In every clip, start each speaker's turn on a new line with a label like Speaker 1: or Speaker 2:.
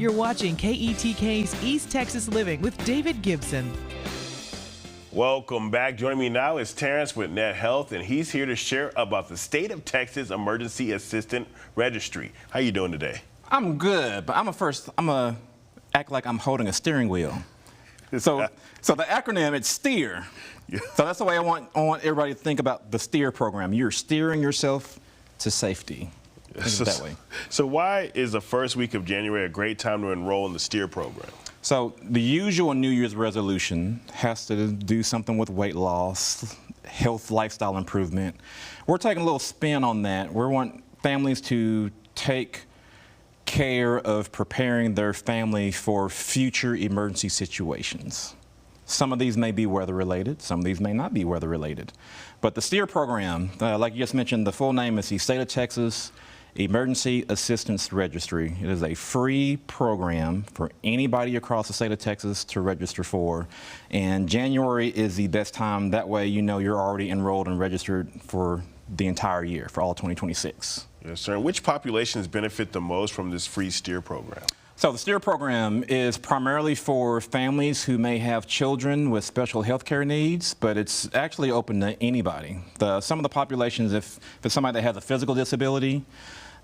Speaker 1: You're watching KETK's East Texas Living with David Gibson.
Speaker 2: Welcome back. Joining me now is Terrence with Net Health, and he's here to share about the State of Texas Emergency Assistant Registry. How you doing today?
Speaker 3: I'm good, but I'm gonna act like I'm holding a steering wheel. So the acronym, it's S.T.E.A.R.
Speaker 2: Yeah.
Speaker 3: So that's the way I want everybody to think about the S.T.E.A.R. program. You're steering yourself to safety. Think of it that way.
Speaker 2: So why is the first week of January a great time to enroll in the S.T.E.A.R. program?
Speaker 3: So the usual New Year's resolution has to do something with weight loss, health, lifestyle improvement. We're taking a little spin on that. We want families to take care of preparing their family for future emergency situations. Some of these may be weather-related, some of these may not be weather-related. But the S.T.E.A.R. program, like you just mentioned, the full name is the State of Texas Emergency Assistance Registry. It is a free program for anybody across the state of Texas to register for. And January is the best time. That way you know you're already enrolled and registered for the entire year, for all 2026.
Speaker 2: Yes, sir. And which populations benefit the most from this free S.T.E.A.R. program?
Speaker 3: So the S.T.E.A.R. program is primarily for families who may have children with special health care needs, but it's actually open to anybody. Some of the populations, if it's somebody that has a physical disability,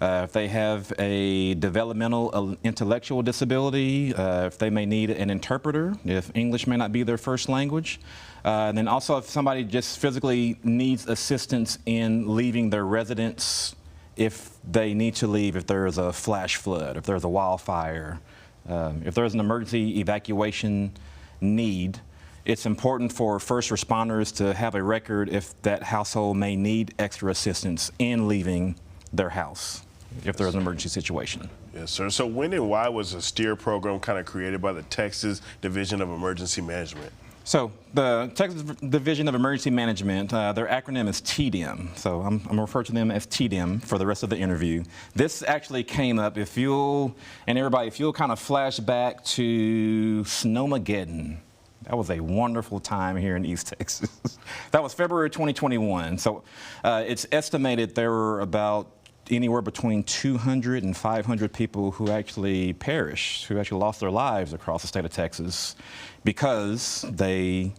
Speaker 3: if they have a developmental intellectual disability, if they may need an interpreter, if English may not be their first language, and then also if somebody just physically needs assistance in leaving their residence, if they need to leave, if there is a flash flood, if there's a wildfire, if there's an emergency evacuation need, it's important for first responders to have a record if that household may need extra assistance in leaving their house, if there's an emergency situation.
Speaker 2: Yes, sir. So when and why was the S.T.E.A.R. program kind of created by the Texas Division of Emergency Management?
Speaker 3: So the Texas Division of Emergency Management, their acronym is TDM. So I'm going to refer to them as TDM for the rest of the interview. This actually came up, if you'll kind of flash back to Snowmageddon. That was a wonderful time here in East Texas. That was February 2021. So it's estimated there were about anywhere between 200 and 500 people who actually perished, who actually lost their lives across the state of Texas because they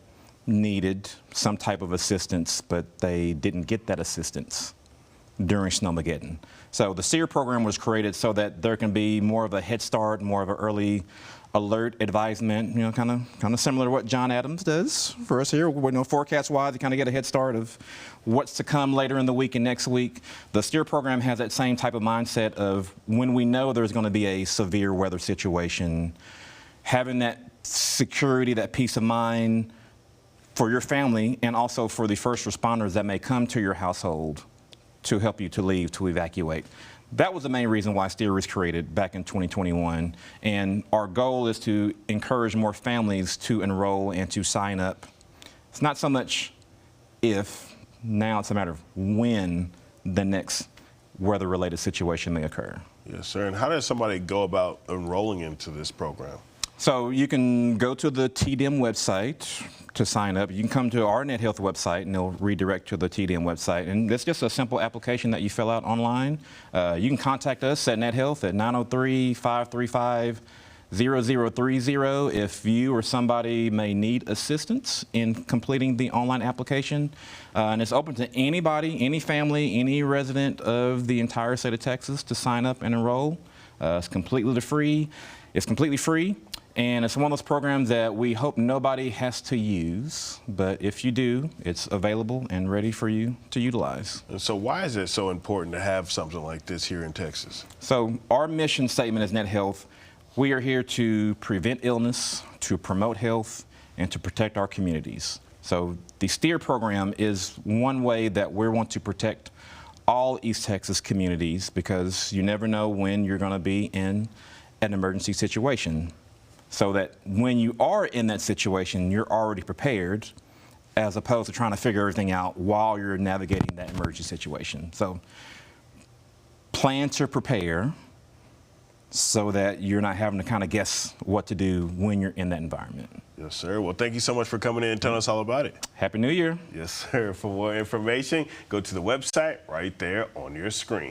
Speaker 3: needed some type of assistance, but they didn't get that assistance during Snowmageddon. So the S.T.E.A.R. program was created so that there can be more of a head start, more of an early alert advisement, kind of similar to what John Adams does for us here. Forecast-wise, you kind of get a head start of what's to come later in the week and next week. The S.T.E.A.R. program has that same type of mindset of when we know there's going to be a severe weather situation, having that security, that peace of mind for your family and also for the first responders that may come to your household to help you to leave, to evacuate. That was the main reason why S.T.E.A.R. was created back in 2021. And our goal is to encourage more families to enroll and to sign up. It's not so much if, now it's a matter of when the next weather-related situation may occur.
Speaker 2: Yes, sir. And how does somebody go about enrolling into this program?
Speaker 3: So you can go to the TDM website to sign up. You can come to our Net Health website and they'll redirect to the TDM website. And it's just a simple application that you fill out online. You can contact us at Net Health at 903-535-0030 if you or somebody may need assistance in completing the online application. And it's open to anybody, any family, any resident of the entire state of Texas to sign up and enroll. It's completely free. And it's one of those programs that we hope nobody has to use, but if you do, it's available and ready for you to utilize.
Speaker 2: And so why is it so important to have something like this here in Texas?
Speaker 3: So our mission statement as Net Health, we are here to prevent illness, to promote health, and to protect our communities. So the S.T.E.A.R. program is one way that we want to protect all East Texas communities because you never know when you're going to be in an emergency situation. So that when you are in that situation, you're already prepared as opposed to trying to figure everything out while you're navigating that emergency situation. So plan to prepare so that you're not having to kind of guess what to do when you're in that environment.
Speaker 2: Yes, sir. Well, thank you so much for coming in and telling us all about it.
Speaker 3: Happy New Year.
Speaker 2: Yes, sir. For more information, go to the website right there on your screen.